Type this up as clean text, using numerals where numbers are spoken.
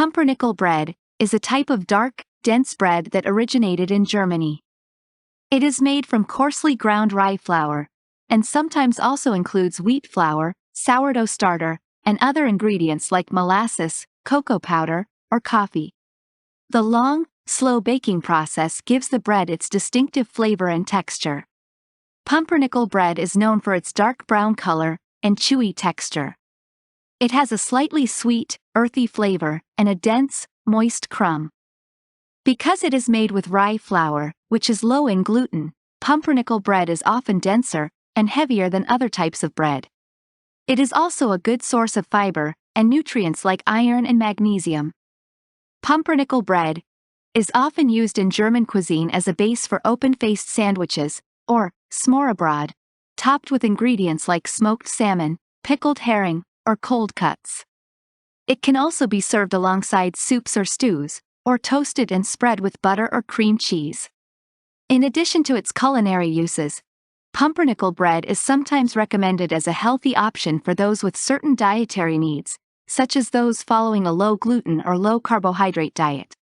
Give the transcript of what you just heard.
Pumpernickel bread is a type of dark, dense bread that originated in Germany. It is made from coarsely ground rye flour, and sometimes also includes wheat flour, sourdough starter, and other ingredients like molasses, cocoa powder, or coffee. The long, slow baking process gives the bread its distinctive flavor and texture. Pumpernickel bread is known for its dark brown color and chewy texture. It has a slightly sweet, earthy flavor and a dense, moist crumb. Because it is made with rye flour, which is low in gluten, pumpernickel bread is often denser and heavier than other types of bread. It is also a good source of fiber and nutrients like iron and magnesium. Pumpernickel bread is often used in German cuisine as a base for open-faced sandwiches, or smørrebrød, topped with ingredients like smoked salmon, pickled herring, or cold cuts. It can also be served alongside soups or stews, or toasted and spread with butter or cream cheese. In addition to its culinary uses, pumpernickel bread is sometimes recommended as a healthy option for those with certain dietary needs, such as those following a low-gluten or low-carbohydrate diet.